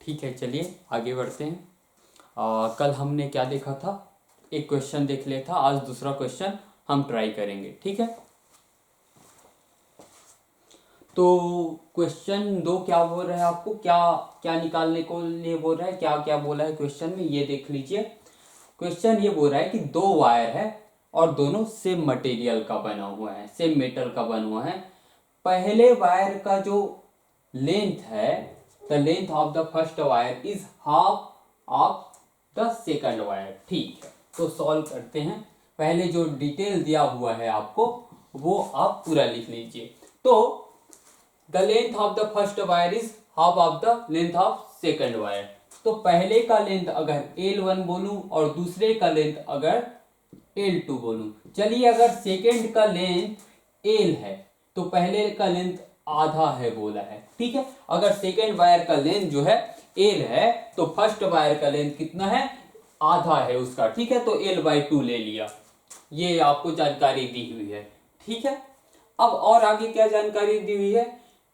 ठीक है, चलिए आगे बढ़ते हैं। कल हमने क्या देखा था, एक क्वेश्चन देख लिया था, आज दूसरा क्वेश्चन हम ट्राई करेंगे। ठीक है, तो क्वेश्चन 2 क्या बोल रहा है, आपको क्या क्या निकालने को लिए बोल रहा है, क्या क्या बोला है क्वेश्चन में, ये देख लीजिए। क्वेश्चन ये बोल रहा है कि 2 वायर है और दोनों सेम मटेरियल का बना हुआ है, सेम मेटल का बना हुआ है। पहले वायर का जो लेंथ है, the length of the first wire is half of the second wire. ठीक है, तो सॉल्व करते हैं। पहले जो डिटेल दिया हुआ है आपको वो आप पूरा लिख लीजिए। तो the length of the first wire is half of the length of second wire. तो पहले का लेंथ अगर L1 बोलूं और दूसरे का लेंथ अगर L2 बोलूं, चलिए अगर सेकंड का लेंथ L है तो पहले का लेंथ आधा है बोला है। ठीक है, अगर सेकंड वायर का लेंथ जो है L है तो फर्स्ट वायर का लेंथ कितना है, आधा है उसका। ठीक है, तो L/2 ले लिया, ये आपको जानकारी दी हुई है। ठीक है, अब और आगे क्या जानकारी दी हुई है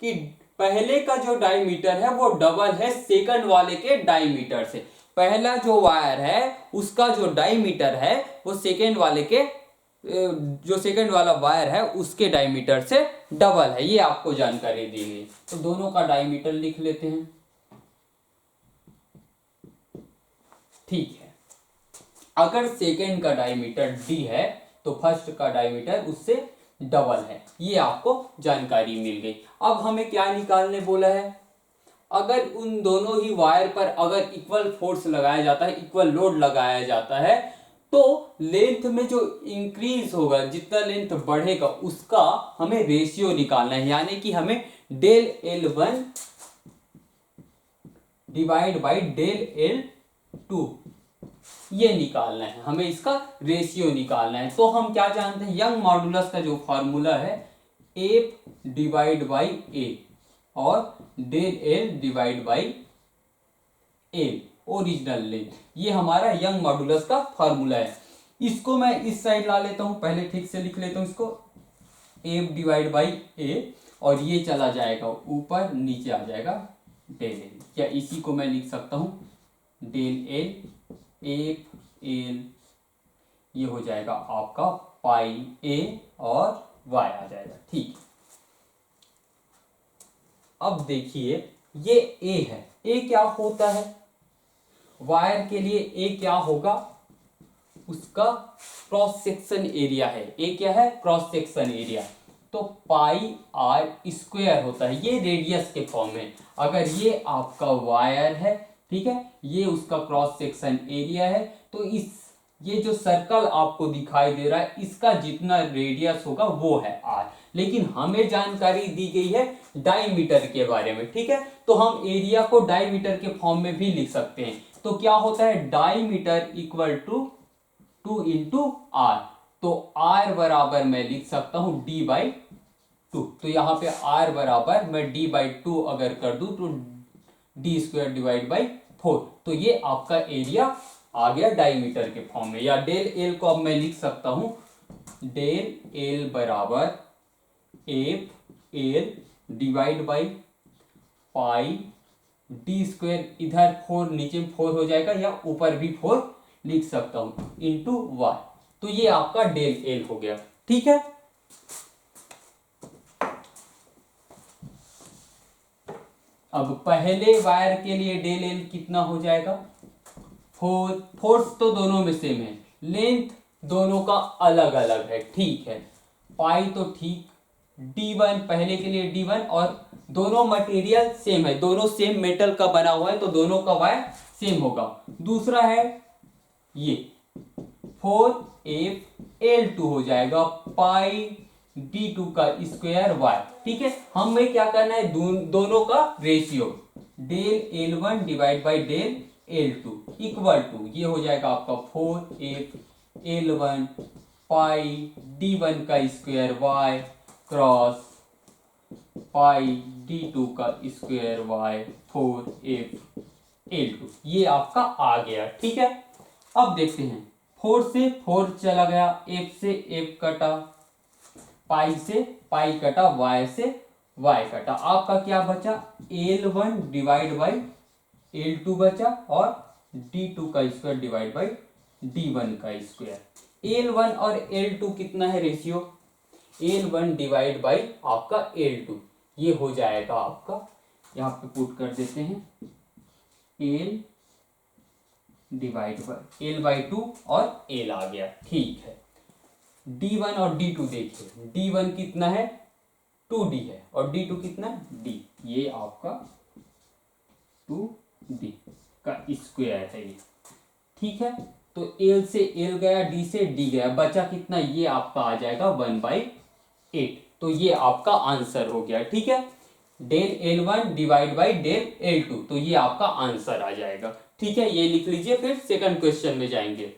कि पहले का जो डायमीटर है वो डबल है सेकंड वाले के डायमीटर से। पहला जो वायर है उसका जो डायमीटर है वो सेकंड वाले के जो सेकंड वाला वायर है उसके डायमीटर से डबल है, ये आपको जानकारी दी गई। तो दोनों का डायमीटर लिख लेते हैं। ठीक है, अगर सेकंड का डायमीटर d है तो फर्स्ट का डायमीटर उससे डबल है, ये आपको जानकारी मिल गई। अब हमें क्या निकालने बोला है, अगर उन दोनों ही वायर पर अगर इक्वल फोर्स लगाया जाता है, इक्वल लोड लगाया जाता है, तो लेंथ में जो इंक्रीज होगा, जितना लेंथ बढ़ेगा उसका हमें रेशियो निकालना है। यानी कि हमें del L1 divide by del L2 ये निकालना है, हमें इसका रेशियो निकालना है। तो हम क्या जानते हैं, यंग मॉडुलस का जो फॉर्मूला है F डिवाइड बाई A और del L divide by L original length, ये हमारा यंग मॉडुलस का फॉर्मूला है। इसको मैं इस साइड ला लेता हूं, पहले ठीक से लिख लेता हूं इसको, F डिवाइड बाई A और ये चला जाएगा ऊपर, नीचे आ जाएगा डेल L, या इसी को मैं लिख सकता हूं डेल L F L, ये हो जाएगा आपका पाई A और Y आ जाएगा। ठीक, अब देखिए ये A है, A क्या होता है, वायर के लिए A क्या होगा, उसका क्रॉस सेक्शन एरिया है। A क्या है, क्रॉस सेक्शन एरिया, तो पाई R स्क्वायर होता है, ये रेडियस के फॉर्म में। अगर ये आपका वायर है, ठीक है, ये उसका क्रॉस सेक्शन एरिया है, तो इस ये जो सर्कल आपको दिखाई दे रहा है इसका जितना रेडियस होगा वो है R। लेकिन हमें जानकारी दी गई है डायमीटर के बारे में। ठीक है, तो हम एरिया को डायमीटर के फॉर्म में भी लिख सकते हैं। तो क्या होता है, diameter equal to 2 into R। तो R बराबर मैं लिख सकता हूं D/2। तो यहां पे R बराबर मैं D/2 अगर कर दूं तो D स्क्वायर डिवाइड बाई 4, तो ये आपका एरिया आ गया डायमीटर के फॉर्म में। या डेल L को अब मैं लिख सकता हूं, डेल L बराबर F L divide by pi D square, इधर 4 नीचे 4 हो जाएगा, या ऊपर भी 4 लिख सकता हूं, इंटू Y। तो ये आपका डेल L हो गया। ठीक है, अब पहले वायर के लिए डेल L कितना हो जाएगा, 4। फोर्स तो दोनों में सेम है, लेंथ दोनों का अलग अलग है। ठीक है, पाई तो ठीक, D1 पहले के लिए D1, और दोनों मटेरियल सेम है, दोनों सेम मेटल का बना हुआ है तो दोनों का वायर सेम होगा। दूसरा है ये 4FL2 हो जाएगा पाई D2 का स्क्वायर Y। ठीक है, हमें क्या करना है, दोनों का ratio del L1 divide by del L2 equal to, ये हो जाएगा आपका 4FL1 पाई D1 का स्क्वायर Y क्रॉस पाई D2 का स्क्वायर Y 4FL2, ये आपका आ गया। ठीक है, अब देखते हैं, 4 से 4 चला गया, F से F कटा, पाई से पाई कटा, Y से Y कटा, आपका क्या बचा L1 डिवाइड बाई L2 बचा और D2 का स्क्वायर डिवाइड बाई D1 का स्क्वायर। L1 और L2 कितना है रेशियो, L1 डिवाइड बाई आपका L2, ये हो जाएगा आपका, यहाँ पे पुट कर देते हैं L डिवाइड बाई L/2 और L आ गया, ठीक है। D1 और D2 देखिए, D1 कितना है 2D है और D2 कितना D, ये आपका 2D का स्क्वायर है ये, ठीक है। तो L से L गया, D से D गया, बचा कितना, ये आपका आ जाएगा 1/8। तो ये आपका आंसर हो गया, ठीक है। Del L1 divide by del L2, तो ये आपका आंसर आ जाएगा, ठीक है। ये लिख लीजिए, फिर सेकंड क्वेश्चन में जाएंगे।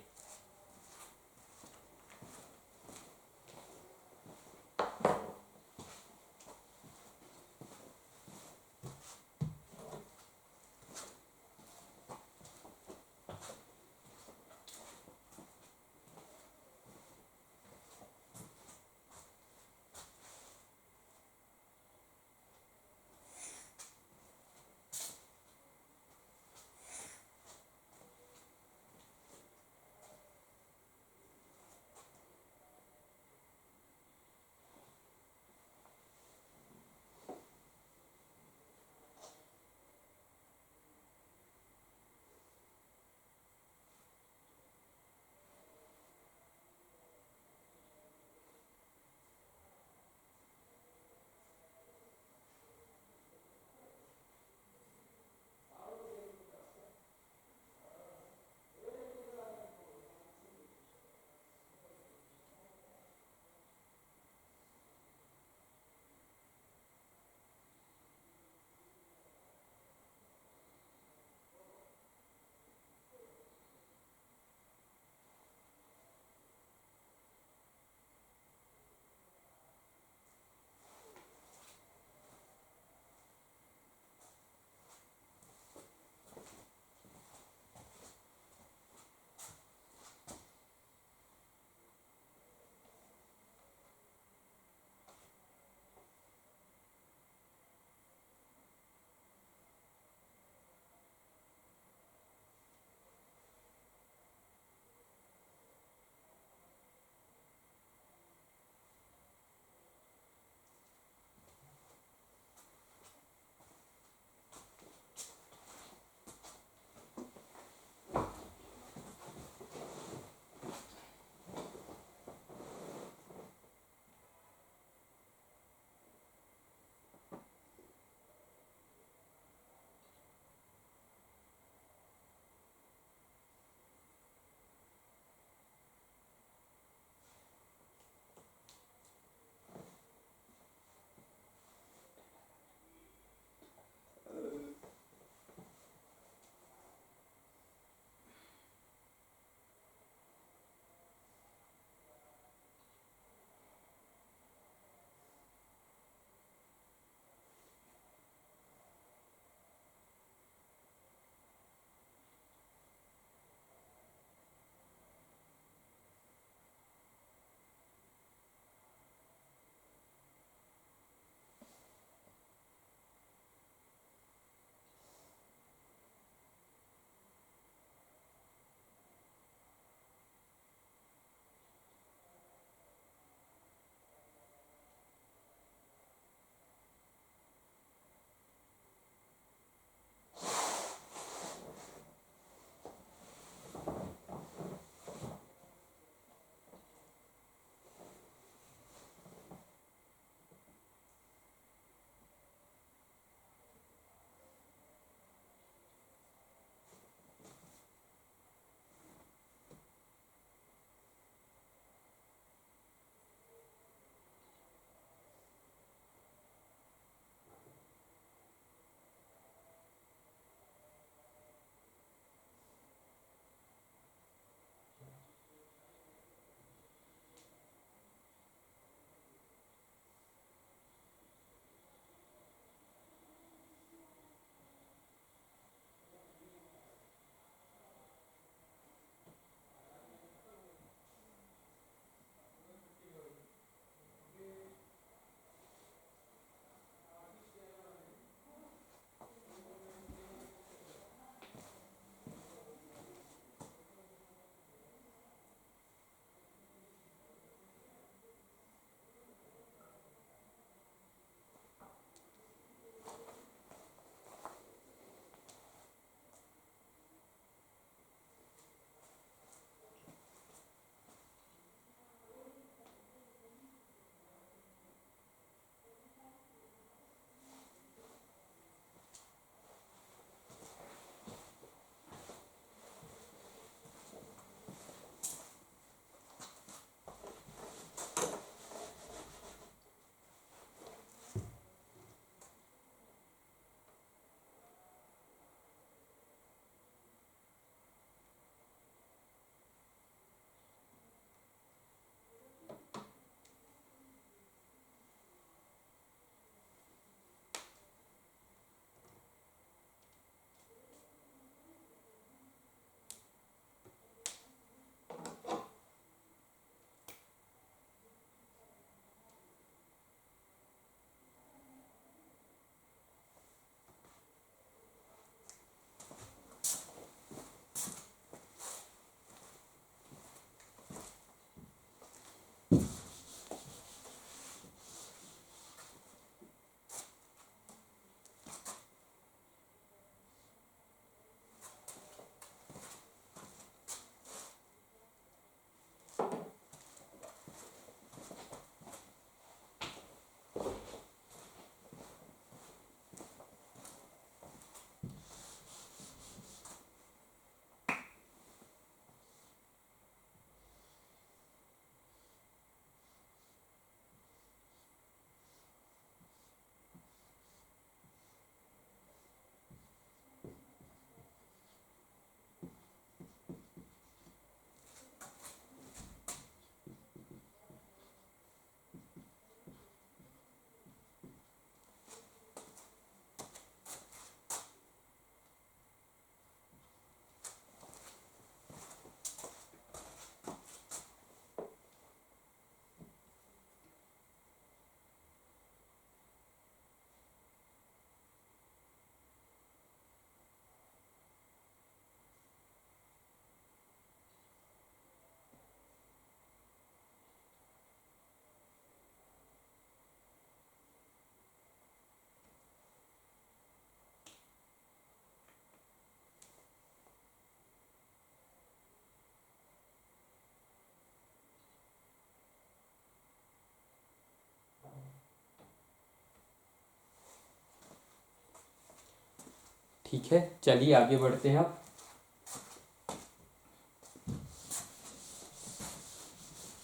ठीक है, चलिए आगे बढ़ते हैं अब।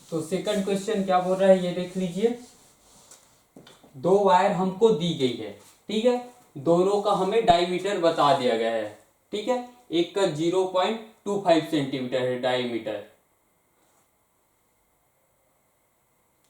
तो सेकंड क्वेश्चन क्या बोल रहा है ये देख लीजिए। दो वायर हमको दी गई है, ठीक है, दोनों का हमें डायमीटर बता दिया गया है, ठीक है, एक का 0.25 सेंटीमीटर है डायमीटर,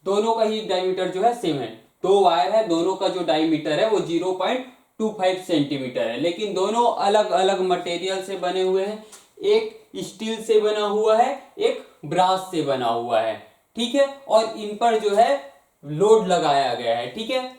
दोनों का ही डायमीटर जो है सेम है। दो वायर है, दोनों का जो डायमीटर है वो 0.25 सेंटीमीटर है, लेकिन दोनों अलग अलग मटेरियल से बने हुए हैं। एक स्टील से बना हुआ है, एक ब्रास से बना हुआ है, ठीक है, और इन पर जो है लोड लगाया गया है, ठीक है।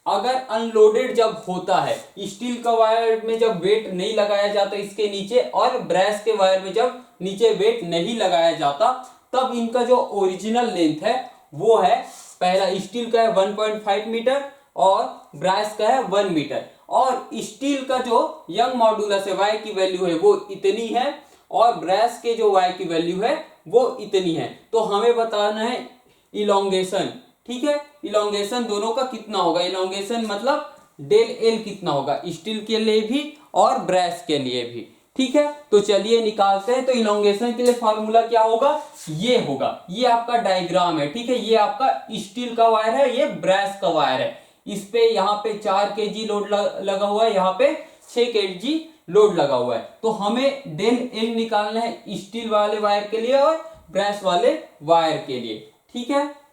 अगर अनलोडेड जब होता है, स्टील का वायर में जब वेट नहीं लगाया जाता इसके नीचे, और ब्रैस के वायर में जब नीचे वेट नहीं लगाया जाता, तब इनका जो ओरिजिनल लेंथ है वो है, पहला स्टील का है 1.5 मीटर और ब्रैस का है 1 मीटर, और स्टील का जो यंग मॉड्यूलस है वाई की वैल्यू है वो इतनी है, और ब्रैस के जो वाई की वैल्यू है वो इतनी है। तो हमें बताना है इलोंगेशन, ठीक है, इलोंगेशन दोनों का कितना होगा, इलोंगेशन मतलब डेल एल कितना होगा, स्टील के लिए भी और ब्रैस के लिए भी, ठीक है। तो चलिए निकालते हैं। तो इलोंगेशन के लिए फॉर्मूला क्या होगा, ये होगा, ये आपका डायग्राम है, ठीक है, ये आपका स्टील का वायर है, ये ब्रैस का वायर है, इस पे यहाँ पे 4 kg लोड लगा हुआ है, यहाँ पे 6 kg लोड लगा हुआ है। तो हमें डेल एल निकालना है स्टील वाले वायर के लिए और ब्रैस वाले वायर के लिए, ठीक है।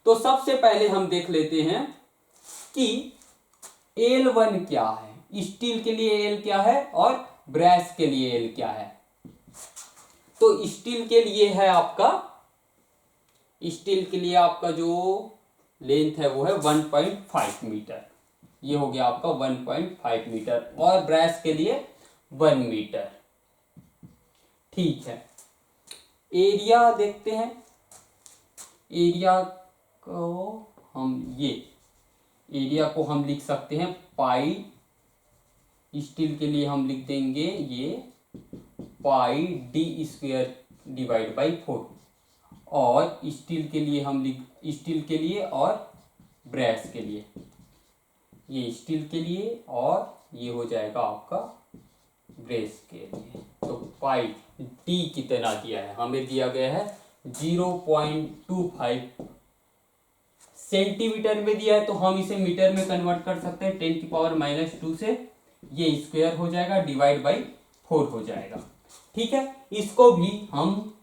तो सबसे पहले हम देख लेते हैं कि L1 क्या है, स्टील के लिए L क्या है और ब्रैस के लिए L क्या है। तो स्टील के लिए है आपका, स्टील के लिए आपका जो लेंथ है वो है 1.5 मीटर, ये हो गया आपका 1.5 मीटर, और ब्रैस के लिए 1 मीटर, ठीक है। एरिया देखते हैं, एरिया को हम लिख सकते हैं पाई, स्टील के लिए हम लिख देंगे ये पाई डी स्क्वायर डिवाइड बाई 4, और स्टील के लिए हम स्टील के लिए और ब्रैस के लिए, ये स्टील के लिए और ये हो जाएगा आपका ब्रैस के लिए। तो पाई डी कितना दिया है, हमें दिया गया है 0.25 सेंटीमीटर में दिया है, तो हम इसे मीटर में कन्वर्ट कर सकते हैं, 10⁻⁻2 से, ये स्क्वायर हो जाएगा, डिवाइड बाई 4 हो जाएगा, ठीक है। इसको भी हम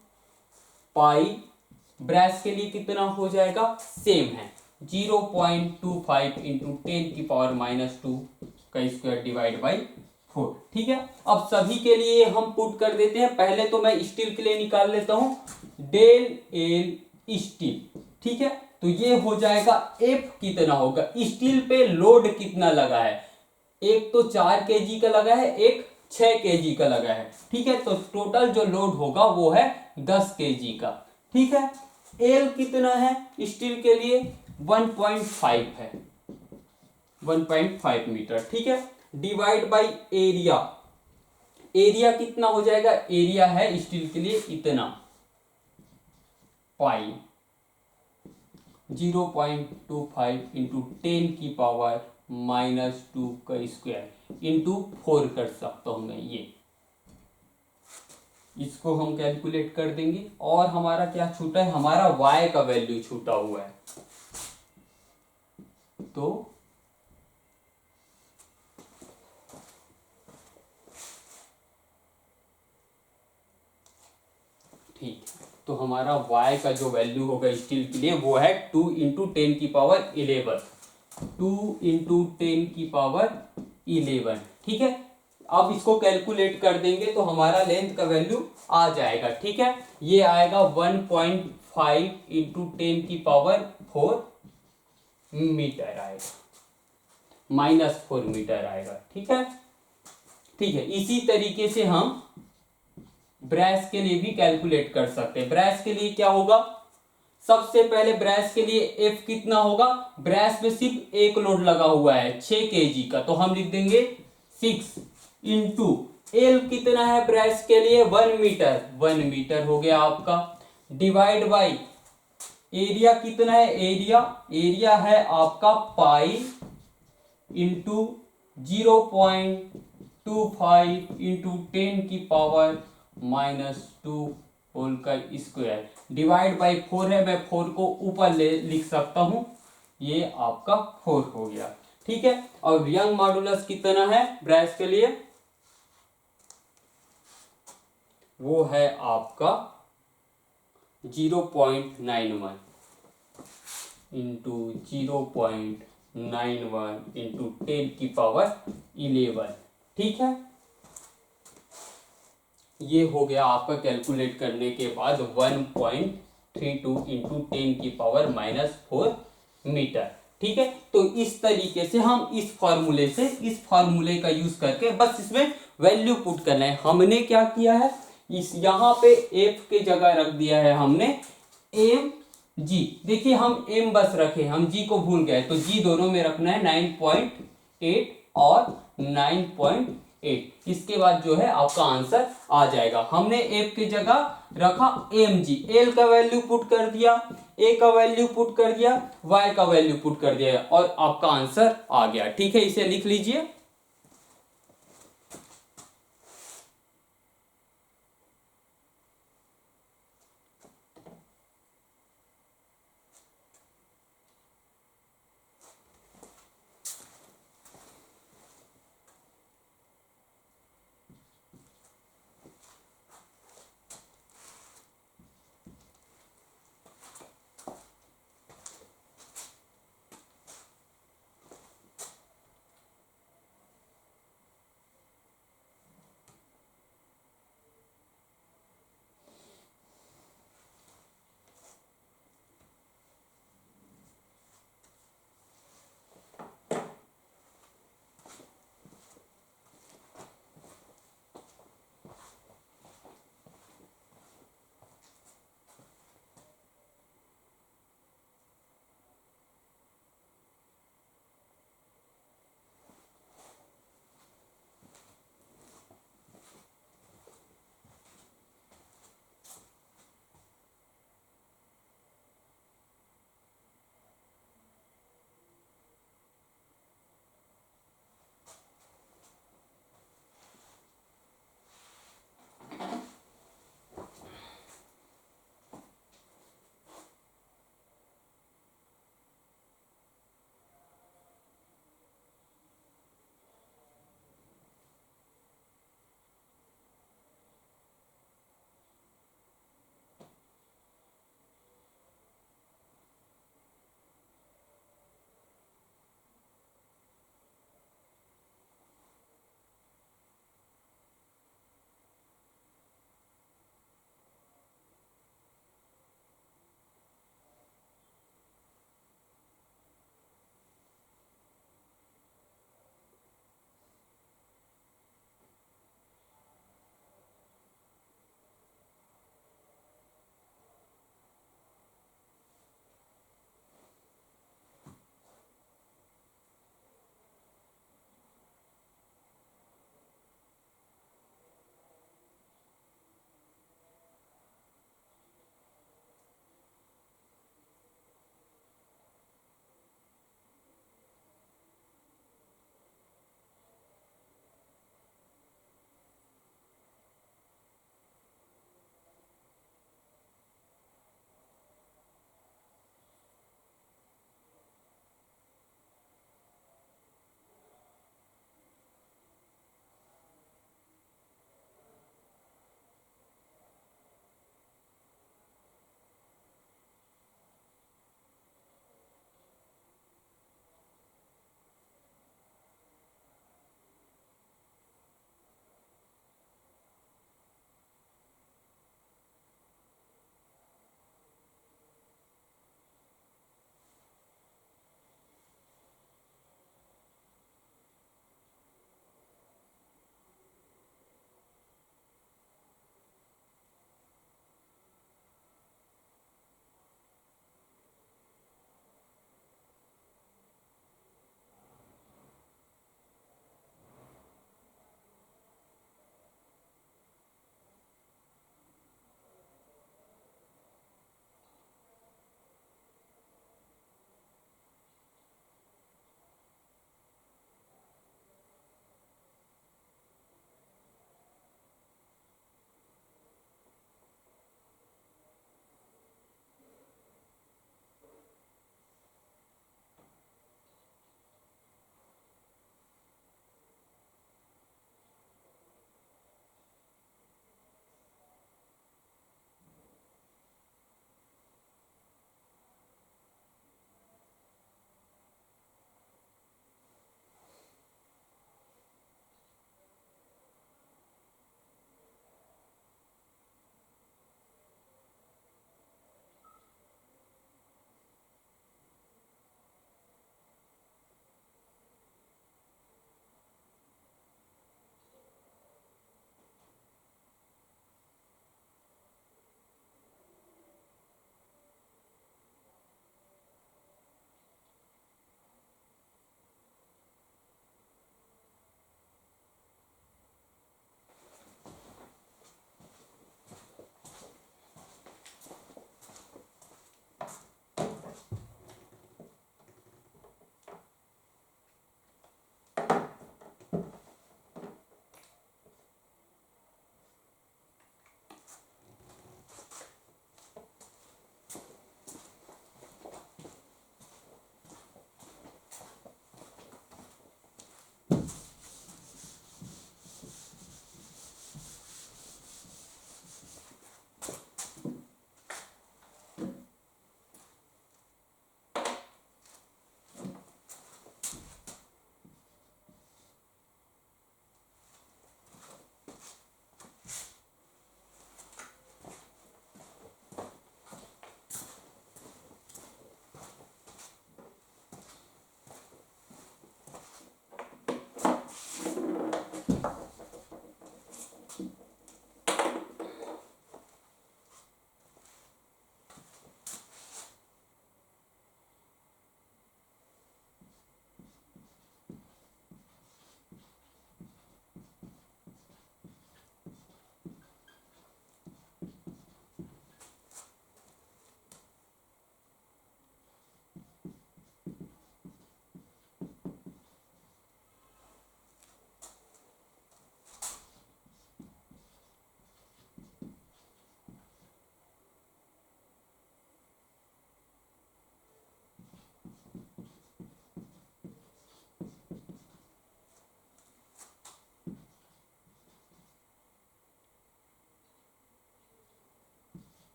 पाई ब्रैस के लिए कितना हो जाएगा, सेम है 0.25 इंटू 10⁻⁻2 का स्क्वायर डिवाइड बाई 4, ठीक है। अब सभी के लिए हम पुट कर देते हैं। पहले तो मैं स्टील के लिए निकाल लेता हूं, डेल एल स्टील, ठीक है। तो ये हो जाएगा एफ कितना होगा, स्टील पे लोड कितना लगा है, एक तो 4 kg का लगा है, एक 6 kg का लगा है, ठीक है। तो टोटल जो लोड होगा वो है 10 kg का, ठीक है। एल कितना है स्टील के लिए 1.5 है, 1.5 मीटर, ठीक है, डिवाइड बाई एरिया, एरिया कितना हो जाएगा, एरिया है स्टील के लिए इतना, पाई 0.25 इंटू 10⁻⁻2 का स्क्वायर इंटू 4 कर सकता हूं मैं, ये इसको हम कैलकुलेट कर देंगे। और हमारा क्या छूटा है, हमारा y का वैल्यू छूटा हुआ है, तो ठीक, तो हमारा y का जो वैल्यू होगा स्टील के लिए वो है 2 इंटू 10⁻11, 2 इंटू 10⁻11, ठीक है। अब इसको कैलकुलेट कर देंगे तो हमारा लेंथ का वैल्यू आ जाएगा, ठीक है, ये आएगा 1.5 इंटू 10⁻4 मीटर आएगा, -4 मीटर आएगा, ठीक है, ठीक है। इसी तरीके से हम ब्रैस के लिए भी कैलकुलेट कर सकते हैं। ब्रैस के लिए क्या होगा, सबसे पहले ब्रैस के लिए एफ कितना होगा, ब्रैस में सिर्फ एक लोड लगा हुआ है 6 kg का, तो हम लिख देंगे 6 इंटू एल कितना है ब्रैस के लिए 1 मीटर, 1 मीटर हो गया आपका, डिवाइड बाई एरिया कितना है, एरिया है आपका पाई इंटू 0.25 इंटू 10⁻⁻² होल का स्क्वायर डिवाइड बाई 4 है। मैं 4 को ऊपर ले लिख सकता हूं, ये आपका 4 हो गया। ठीक है, और यंग मॉडुलस कितना है ब्रैस के लिए, वो है आपका 0.91 इंटू 0.91 इंटू 10⁻11। ठीक है, ये हो गया आपका कैलकुलेट करने के बाद 1.32 इंटू 10⁻⁻4 मीटर। ठीक है, तो इस तरीके से हम इस फॉर्मूले का यूज करके बस इसमें वैल्यू पुट करना है। हमने क्या किया है, इस यहाँ पे एफ के जगह रख दिया है हमने एम जी। देखिए हम एम बस रखे, हम जी को भूल गए, तो जी दोनों में रखना है 9.8 और 9.8। इसके बाद जो है आपका आंसर आ जाएगा। हमने एफ की जगह रखा एम जी, एल का वैल्यू पुट कर दिया, ए का वैल्यू पुट कर दिया, वाई का वैल्यू पुट कर दिया और आपका आंसर आ गया। ठीक है, इसे लिख लीजिए।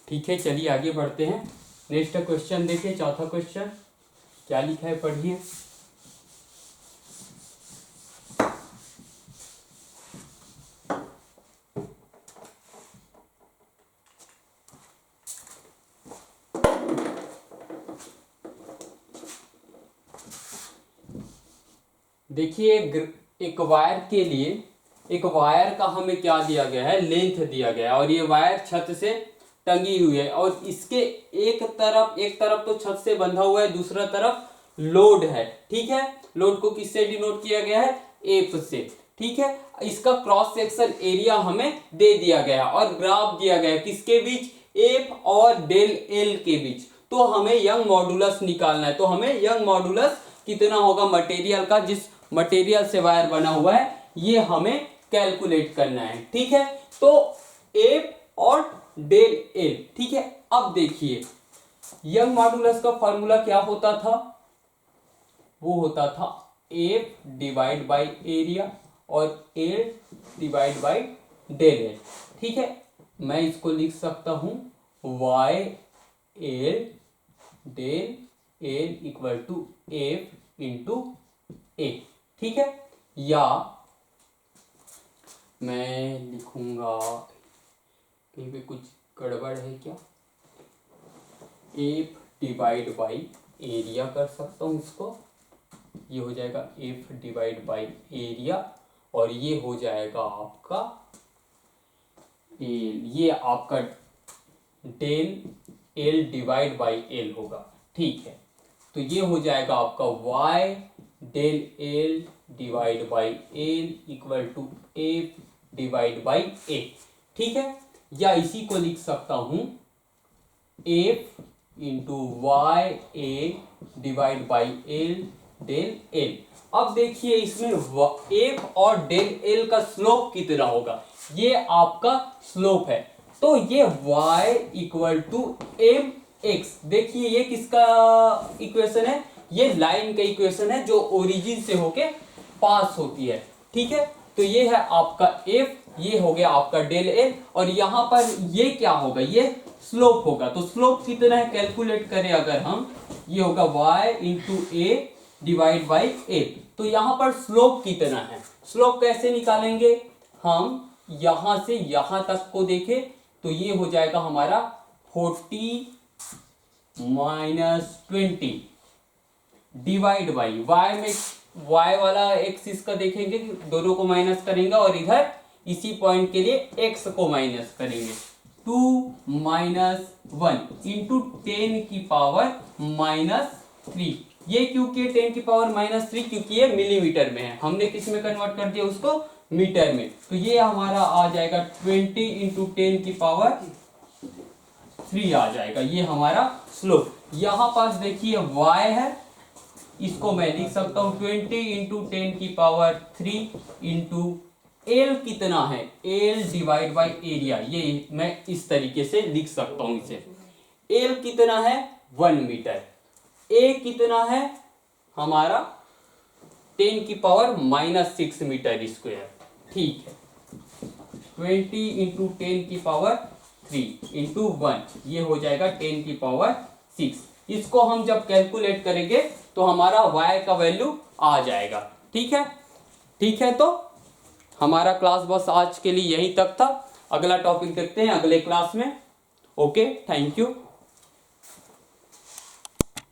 ठीक है, चलिए आगे बढ़ते हैं। नेक्स्ट क्वेश्चन देखिए, चौथा क्वेश्चन क्या लिखा है, पढ़िए। देखिए एक वायर के लिए, एक वायर का हमें क्या दिया गया है, लेंथ दिया गया है, और ये वायर छत से टंगी हुई है, और इसके एक तरफ तो छत से बंधा हुआ है, दूसरा तरफ लोड है। ठीक है, लोड को किससे डिनोट किया गया है, एफ से। ठीक है, इसका क्रॉस सेक्शन एरिया हमें दे दिया गया और ग्राफ दिया गया किसके बीच, एफ और डेल एल के बीच। तो हमें यंग मॉडुलस निकालना है। तो हमें यंग मॉडुलस कितना होगा मटेरियल का, जिस मटेरियल से वायर बना हुआ है, ये हमें कैलकुलेट करना है। ठीक है, तो एफ और डेल एल। ठीक है, अब देखिए यंग मॉडुलस का फॉर्मूला क्या होता था, वो होता था एफ डिवाइड बाई एरिया और L divide by del L. ठीक है, मैं इसको लिख सकता हूं Y L del L equal to F into A. ठीक है, या मैं लिखूंगा, कहीं पे कुछ गड़बड़ है क्या, एफ डिवाइड बाई एरिया कर सकता हूं इसको, ये हो जाएगा एफ डिवाइड बाई एरिया, और ये हो जाएगा आपका एल, ये आपका del L divide by L होगा। ठीक है, तो ये हो जाएगा आपका Y del L divide by L equal to F divide by A. ठीक है, या इसी को लिख सकता हूं F into Y A divide by L del L. अब देखिए इसमें एफ और डेल एल का स्लोप कितना होगा, ये आपका स्लोप है। तो ये y equal to m x, देखिए ये किसका इक्वेशन है, ये लाइन का इक्वेशन है जो ओरिजिन से होके पास होती है। ठीक है, तो ये है आपका f, ये हो गया आपका डेल एल, और यहां पर ये क्या होगा, ये स्लोप होगा। तो स्लोप कितना है कैलकुलेट करें अगर हम, ये होगा y into A divide by A. तो यहां पर स्लोप कितना है, स्लोप कैसे निकालेंगे, हम यहां से यहां तक को देखें तो ये हो जाएगा हमारा 40 माइनस 20 डिवाइड बाई वाई में, वाई वाला एक्सिस का देखेंगे दोनों को माइनस करेंगे, और इधर इसी पॉइंट के लिए एक्स को माइनस करेंगे। 2 माइनस 1 इंटू 10 की पावर माइनस 3। ये क्योंकि 10 की पावर माइनस 3, क्योंकि ये मिलीमीटर में है, हमने किस में कन्वर्ट कर दिया उसको, मीटर में। तो ये हमारा आ जाएगा 20 इंटू 10 की पावर 3 आ जाएगा, ये हमारा स्लोप। यहां पास देखिए y है, इसको मैं लिख सकता हूं 20 इंटू 10 की पावर 3 इंटू एल कितना है, एल डिवाइड बाई एरिया, ये मैं इस तरीके से लिख सकता हूं इसे। एल कितना है 1 मीटर, ए कितना है हमारा 10 की पावर माइनस 6 मीटर स्क्वायर। ठीक है, 20 इंटू 10 की पावर 3 इंटू 1, ये हो जाएगा 10 की पावर 6। इसको हम जब कैलकुलेट करेंगे तो हमारा y का वैल्यू आ जाएगा। ठीक है, ठीक है, तो हमारा क्लास बस आज के लिए यहीं तक था। अगला टॉपिक देखते हैं अगले क्लास में। Okay, thank you.